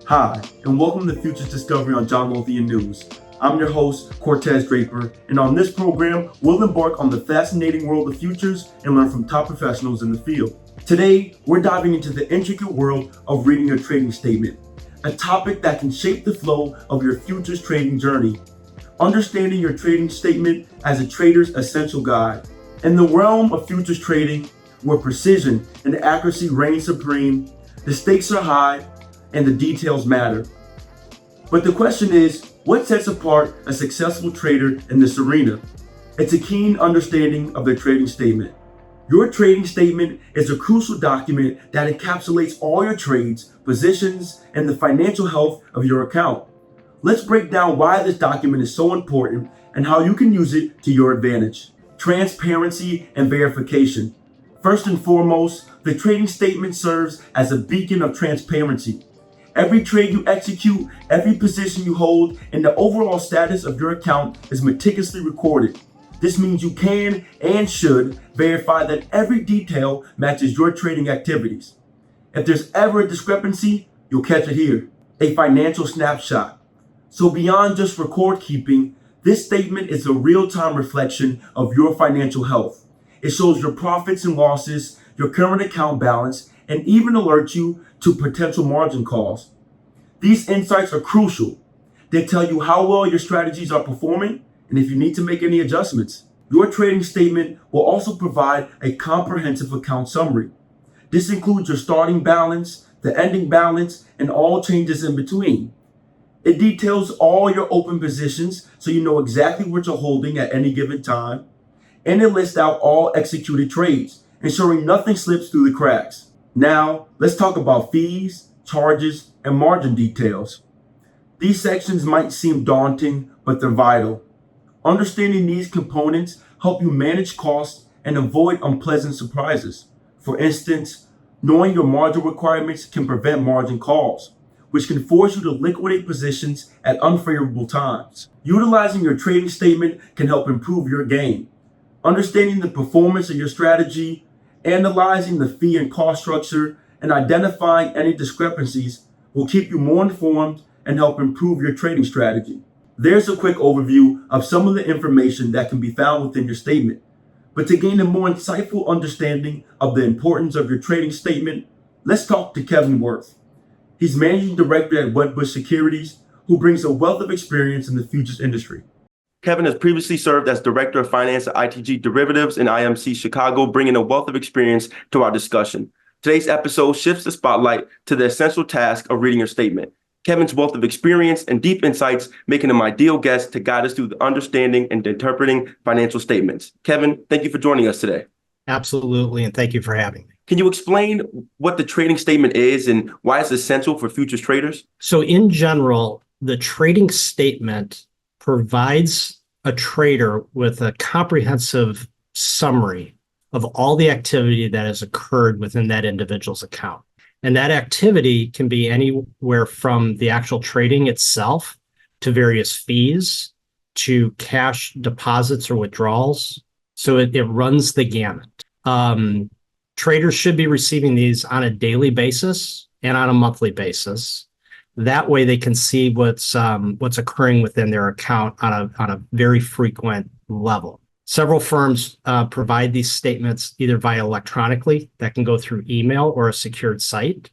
Hi, and welcome to Futures Discovery on John Lothian News. I'm your host, Cortez Draper, and on this program, we'll embark on the fascinating world of futures and learn from top professionals in the field. Today, we're diving into the intricate world of reading your trading statement, a topic that can shape the flow of your futures trading journey. Understanding your trading statement as a trader's essential guide. In the realm of futures trading, where precision and accuracy reign supreme, the stakes are high, and the details matter. But the question is, what sets apart a successful trader in this arena? It's a keen understanding of their trading statement. Your trading statement is a crucial document that encapsulates all your trades, positions, and the financial health of your account. Let's break down why this document is so important and how you can use it to your advantage. Transparency and verification. First and foremost, the trading statement serves as a beacon of transparency. Every trade you execute, every position you hold, and the overall status of your account is meticulously recorded. This means you can and should verify that every detail matches your trading activities. If there's ever a discrepancy, you'll catch it here. A financial snapshot. So beyond just record keeping, this statement is a real-time reflection of your financial health. It shows your profits and losses, your current account balance, and even alerts you to potential margin calls. These insights are crucial. They tell you how well your strategies are performing and if you need to make any adjustments. Your trading statement will also provide a comprehensive account summary. This includes your starting balance, the ending balance, and all changes in between. It details all your open positions so you know exactly what you're holding at any given time, and it lists out all executed trades, ensuring nothing slips through the cracks. Now, let's talk about fees, charges, and margin details. These sections might seem daunting, but they're vital. Understanding these components help you manage costs and avoid unpleasant surprises. For instance, knowing your margin requirements can prevent margin calls, which can force you to liquidate positions at unfavorable times. Utilizing your trading statement can help improve your game. Understanding the performance of your strategy, analyzing the fee and cost structure, and identifying any discrepancies will keep you more informed and help improve your trading strategy. There's a quick overview of some of the information that can be found within your statement. But to gain a more insightful understanding of the importance of your trading statement, let's talk to Kevin Wirth. He's managing director at Wedbush Securities, who brings a wealth of experience in the futures industry. Kevin has previously served as Director of Finance at ITG Derivatives in IMC Chicago, bringing a wealth of experience to our discussion. Today's episode shifts the spotlight to the essential task of reading your statement. Kevin's wealth of experience and deep insights make him an ideal guest to guide us through the understanding and interpreting financial statements. Kevin, thank you for joining us today. Absolutely, and thank you for having me. Can you explain what the trading statement is and why it's essential for futures traders? So in general, the trading statement provides a trader with a comprehensive summary of all the activity that has occurred within that individual's account. And that activity can be anywhere from the actual trading itself to various fees to cash deposits or withdrawals. So it runs the gamut. Traders should be receiving these on a daily basis and on a monthly basis. That way they can see what's occurring within their account on a very frequent level. Several firms provide these statements either via electronically, that can go through email or a secured site.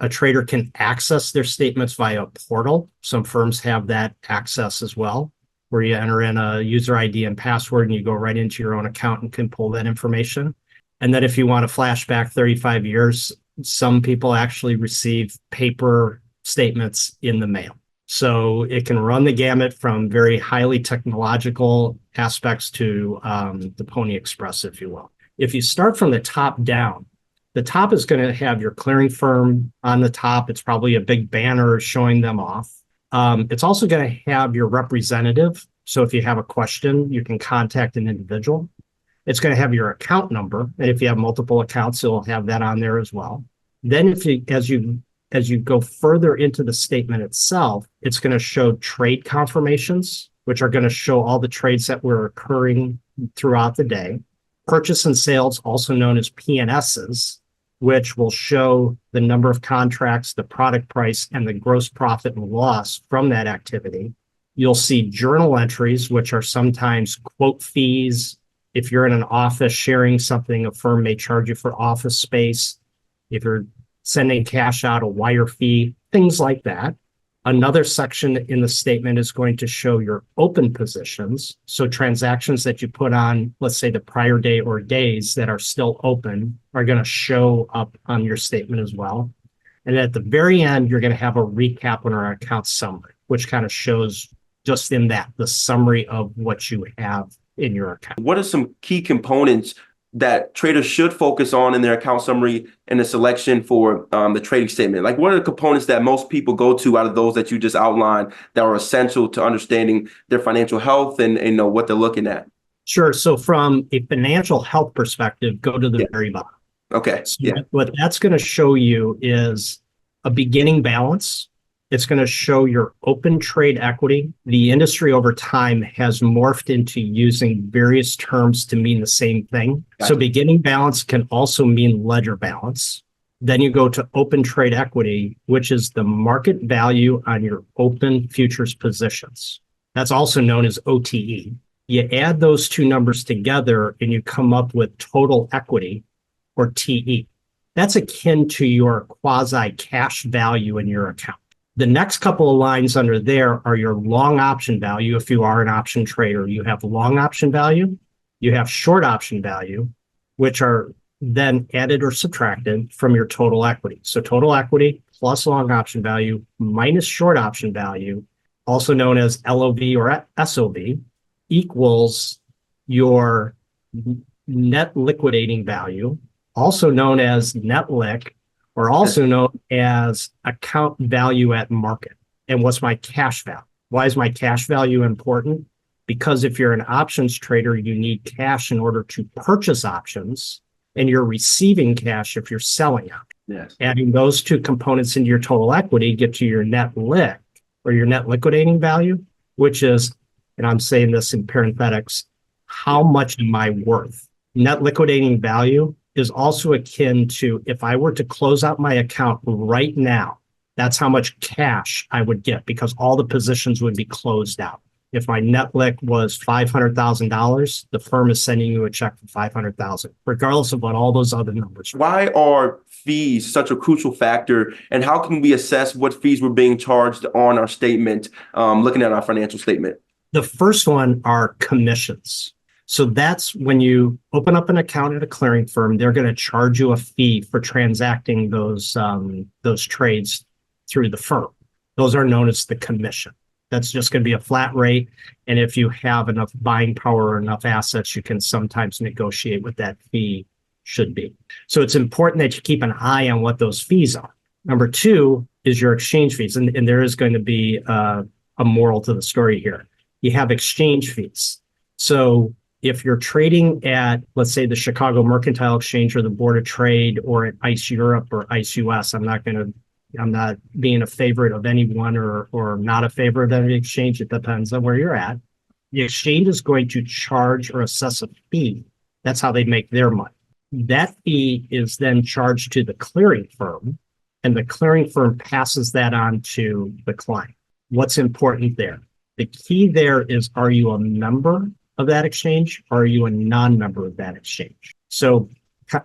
A trader can access their statements via a portal. Some firms have that access as well, where you enter in a user ID and password and you go right into your own account and can pull that information. And then if you want to flash back 35 years, some people actually receive paper statements in the mail. So it can run the gamut from very highly technological aspects to the Pony Express, if you will. If you start from the top down, the top is going to have your clearing firm on the top. It's probably a big banner showing them off. It's also going to have your representative. So if you have a question, you can contact an individual. It's going to have your account number. And if you have multiple accounts, it'll have that on there as well. Then as you go further into the statement itself, it's going to show trade confirmations, which are going to show all the trades that were occurring throughout the day. Purchase and sales, also known as P&Ss, which will show the number of contracts, the product price, and the gross profit and loss from that activity. You'll see journal entries, which are sometimes quote fees. If you're in an office sharing something, a firm may charge you for office space. If you're sending cash out, a wire fee, things like that. Another section in the statement is going to show your open positions. So transactions that you put on, let's say the prior day or days that are still open are going to show up on your statement as well. And at the very end, you're going to have a recap on our account summary, which kind of shows just in that, the summary of what you have in your account. What are some key components that traders should focus on in their account summary and the selection for the trading statement? Like, what are the components that most people go to out of those that you just outlined that are essential to understanding their financial health and know what they're looking at? Sure. So from a financial health perspective, go to the very bottom. Okay. So what that's going to show you is a beginning balance. It's going to show your open trade equity. The industry over time has morphed into using various terms to mean the same thing. Gotcha. So beginning balance can also mean ledger balance. Then you go to open trade equity, which is the market value on your open futures positions. That's also known as OTE. You add those two numbers together and you come up with total equity, or TE. That's akin to your quasi cash value in your account. The next couple of lines under there are your long option value. If you are an option trader, you have long option value, you have short option value, which are then added or subtracted from your total equity. So total equity plus long option value minus short option value, also known as LOV or SOV, equals your net liquidating value, also known as net liq, or also known as account value at market. And what's my cash value? Why is my cash value important? Because if you're an options trader, you need cash in order to purchase options, and you're receiving cash if you're selling out. Yes. Adding those two components into your total equity get you your net liq, or your net liquidating value, which is, and I'm saying this in parenthetics, how much am I worth? Net liquidating value is also akin to if I were to close out my account right now, that's how much cash I would get because all the positions would be closed out. If my net liq was $500,000, the firm is sending you a check for $500,000, regardless of what all those other numbers are. Why are fees such a crucial factor, and how can we assess what fees we're being charged on our statement, looking at our financial statement? The first one are commissions. So that's when you open up an account at a clearing firm, they're going to charge you a fee for transacting those trades through the firm. Those are known as the commission. That's just going to be a flat rate. And if you have enough buying power or enough assets, you can sometimes negotiate what that fee should be. So it's important that you keep an eye on what those fees are. Number two is your exchange fees. And there is going to be a moral to the story here. You have exchange fees. So if you're trading at, let's say, the Chicago Mercantile Exchange or the Board of Trade or at ICE Europe or ICE US, I'm not being a favorite of anyone or not a favorite of any exchange. It depends on where you're at. The exchange is going to charge or assess a fee. That's how they make their money. That fee is then charged to the clearing firm, and the clearing firm passes that on to the client. What's important there? The key there is, are you a member of that exchange, or are you a non-member of that exchange? So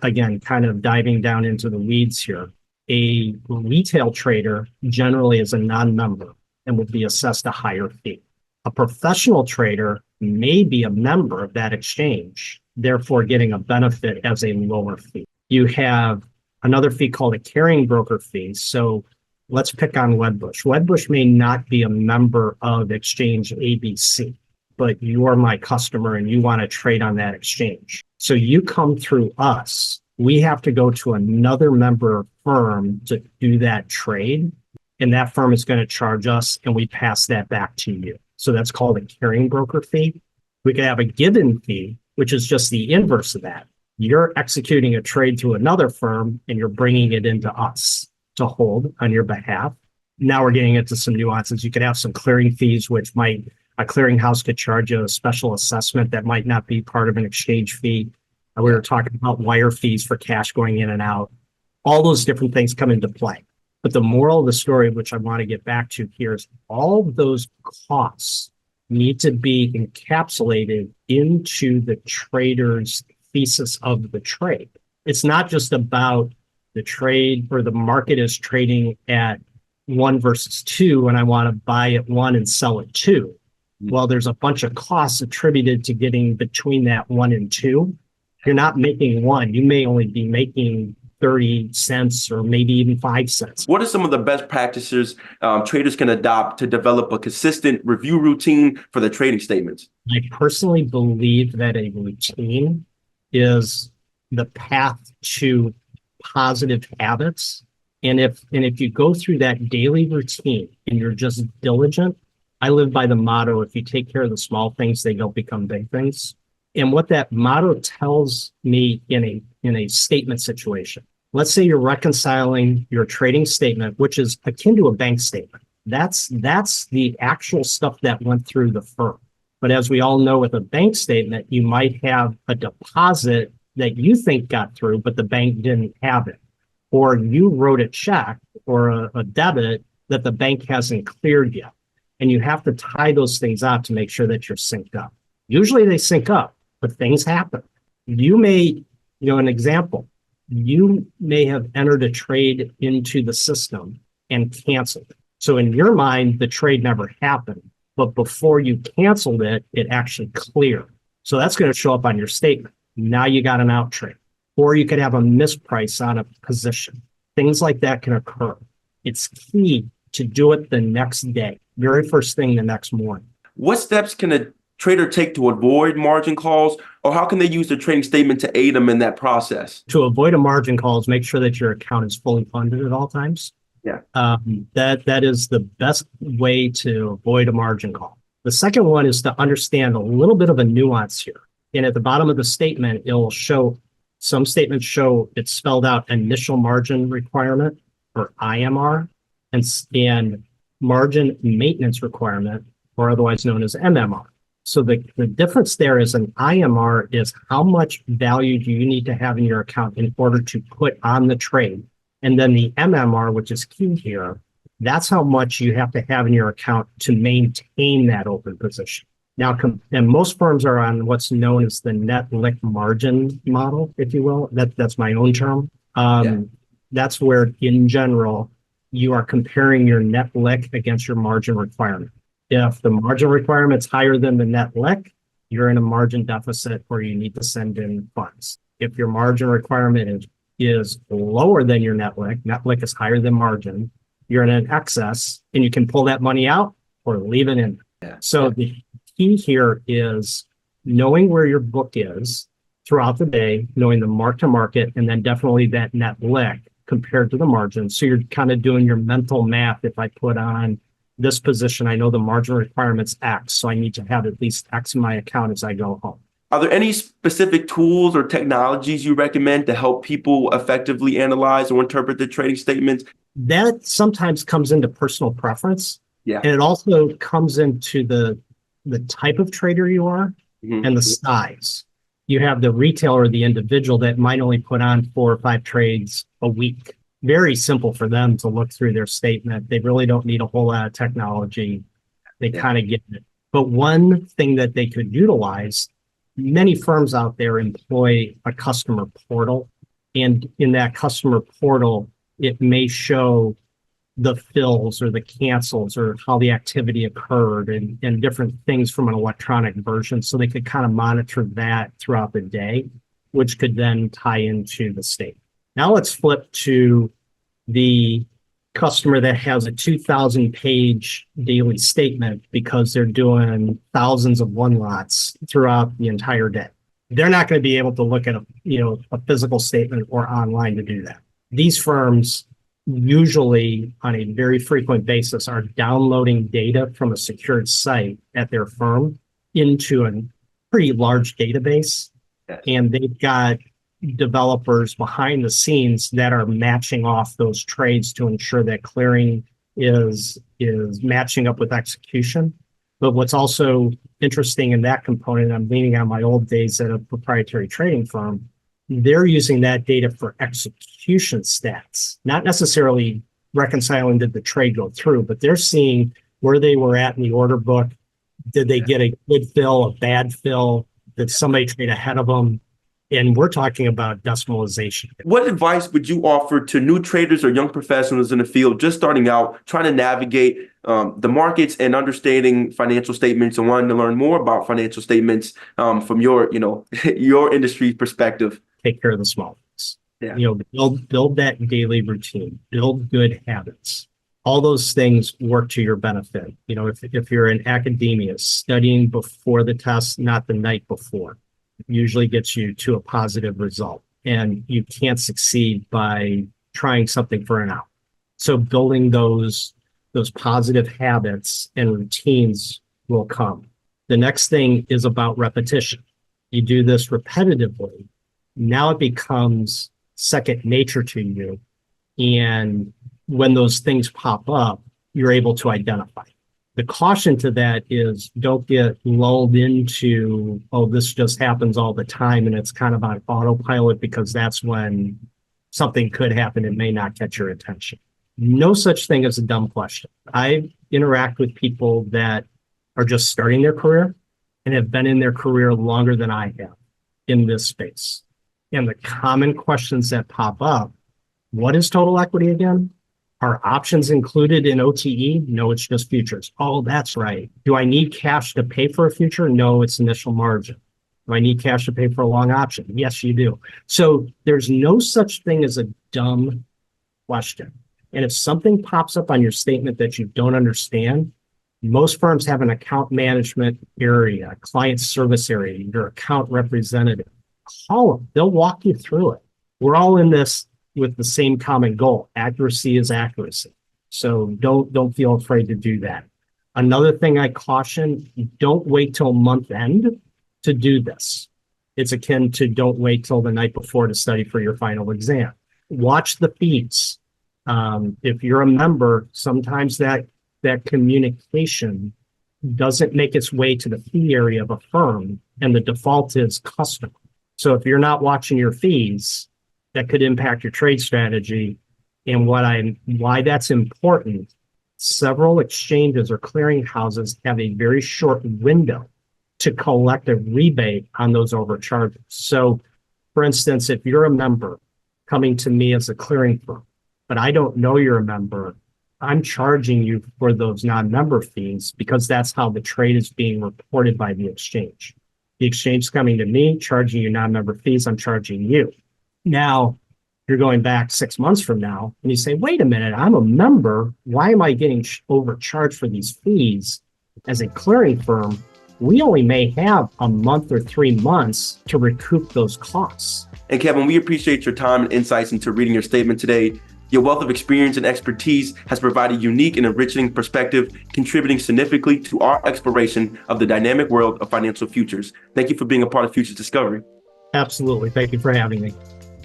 again, kind of diving down into the weeds here, a retail trader generally is a non-member and will be assessed a higher fee. A professional trader may be a member of that exchange, therefore getting a benefit as a lower fee. You have another fee called a carrying broker fee. So let's pick on Wedbush. Wedbush may not be a member of exchange ABC, but you are my customer and you want to trade on that exchange. So you come through us. We have to go to another member firm to do that trade, and that firm is going to charge us, and we pass that back to you. So that's called a carrying broker fee. We could have a given fee, which is just the inverse of that. You're executing a trade through another firm, and you're bringing it into us to hold on your behalf. Now we're getting into some nuances. You could have some clearing fees, which a clearinghouse could charge you a special assessment that might not be part of an exchange fee. We were talking about wire fees for cash going in and out. All those different things come into play. But the moral of the story, which I want to get back to here, is all of those costs need to be encapsulated into the trader's thesis of the trade. It's not just about the trade or the market is trading at 1 versus 2 and I want to buy at 1 and sell at 2. Well, there's a bunch of costs attributed to getting between that 1 and 2. You're not making 1. You may only be making 30 cents or maybe even 5 cents. What are some of the best practices traders can adopt to develop a consistent review routine for their trading statements? I personally believe that a routine is the path to positive habits. And if you go through that daily routine and you're just diligent, I live by the motto, if you take care of the small things, they don't become big things. And what that motto tells me in a statement situation, let's say you're reconciling your trading statement, which is akin to a bank statement. That's the actual stuff that went through the firm. But as we all know, with a bank statement, you might have a deposit that you think got through, but the bank didn't have it. Or you wrote a check or a debit that the bank hasn't cleared yet. And you have to tie those things out to make sure that you're synced up. Usually they sync up, but things happen. You may, an example, you may have entered a trade into the system and canceled it. So in your mind, the trade never happened, but before you canceled it, it actually cleared. So that's going to show up on your statement. Now you got an out trade, or you could have a misprice on a position. Things like that can occur. It's key to do it the next day, very first thing the next morning. What steps can a trader take to avoid margin calls, or how can they use their trading statement to aid them in that process? To avoid a margin call is make sure that your account is fully funded at all times. Yeah. That is the best way to avoid a margin call. The second one is to understand a little bit of a nuance here. And at the bottom of the statement, it'll show, some statements show it's spelled out initial margin requirement, or IMR, and margin maintenance requirement, or otherwise known as MMR. So the difference there is an IMR is how much value do you need to have in your account in order to put on the trade. And then the MMR, which is key here, that's how much you have to have in your account to maintain that open position. Now, and most firms are on what's known as the net lick margin model, if you will. That's my own term. That's where, in general, you are comparing your net lick against your margin requirement. If the margin requirement's higher than the net lick, you're in a margin deficit or you need to send in funds. If your margin requirement is lower than your net lick is higher than margin, you're in an excess and you can pull that money out or leave it in. So the key here is knowing where your book is throughout the day, knowing the mark to market, and then definitely that net lick compared to the margin. So you're kind of doing your mental math. If I put on this position, I know the margin requirement's X, so I need to have at least X in my account as I go home. Are there any specific tools or technologies you recommend to help people effectively analyze or interpret the trading statements? That sometimes comes into personal preference. Yeah. And it also comes into the type of trader you are and the size. You have the retailer, the individual that might only put on 4 or 5 trades a week. Very simple for them to look through their statement. They really don't need a whole lot of technology. They kind of get it. But one thing that they could utilize, many firms out there employ a customer portal. And in that customer portal, it may show the fills or the cancels or how the activity occurred and different things from an electronic version. So they could kind of monitor that throughout the day, which could then tie into the statement. Now let's flip to the customer that has a 2,000-page daily statement because they're doing thousands of one lots throughout the entire day. They're not going to be able to look at a physical statement or online to do that. These firms usually on a very frequent basis are downloading data from a secured site at their firm into a pretty large database. Yes. And they've got developers behind the scenes that are matching off those trades to ensure that clearing is matching up with execution. But what's also interesting in that component, I'm leaning on my old days at a proprietary trading firm, they're using that data for execution stats, not necessarily reconciling did the trade go through, but they're seeing where they were at in the order book. Did they get a good fill, a bad fill? Did somebody trade ahead of them? And we're talking about decimalization. What advice would you offer to new traders or young professionals in the field just starting out, trying to navigate the markets and understanding financial statements and wanting to learn more about financial statements from your, your industry perspective? Take care of the small things. Yeah. Build that daily routine, build good habits. All those things work to your benefit. If you're in academia, studying before the test, not the night before, usually gets you to a positive result. And you can't succeed by trying something for an hour. So building those positive habits and routines will come. The next thing is about repetition. You do this repetitively. Now it becomes second nature to you. And when those things pop up, you're able to identify. The caution to that is don't get lulled into, oh, this just happens all the time and it's kind of on autopilot, because that's when something could happen and may not catch your attention. No such thing as a dumb question. I interact with people that are just starting their career and have been in their career longer than I have in this space. And the common questions that pop up, what is total equity again? Are options included in OTE? No, it's just futures. Oh, that's right. Do I need cash to pay for a future? No, it's initial margin. Do I need cash to pay for a long option? Yes, you do. So there's no such thing as a dumb question. And if something pops up on your statement that you don't understand, most firms have an account management area, a client service area, your account representative. Call them. They'll walk you through it. We're all in this with the same common goal. Accuracy is accuracy. So don't feel afraid to do that. Another thing I caution, don't wait till month end to do this. It's akin to don't wait till the night before to study for your final exam. Watch the fees. If you're a member, sometimes that communication doesn't make its way to the fee area of a firm, and the default is customer. So if you're not watching your fees, that could impact your trade strategy. And why that's important, several exchanges or clearinghouses have a very short window to collect a rebate on those overcharges. So for instance, if you're a member coming to me as a clearing firm, but I don't know you're a member, I'm charging you for those non-member fees because that's how the trade is being reported by the exchange. The exchange is coming to me, charging you non-member fees, I'm charging you. Now, you're going back 6 months from now, and you say, wait a minute, I'm a member. Why am I getting overcharged for these fees? As a clearing firm, we only may have a month or 3 months to recoup those costs. And Kevin, we appreciate your time and insights into reading your statement today. Your wealth of experience and expertise has provided unique and enriching perspective, contributing significantly to our exploration of the dynamic world of financial futures. Thank you for being a part of Futures Discovery. Absolutely. Thank you for having me.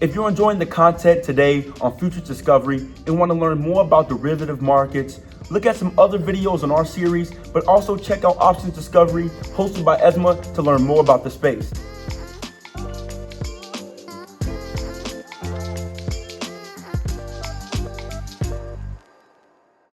If you're enjoying the content today on Futures Discovery and want to learn more about derivative markets, look at some other videos on our series, but also check out Options Discovery hosted by Esma to learn more about the space.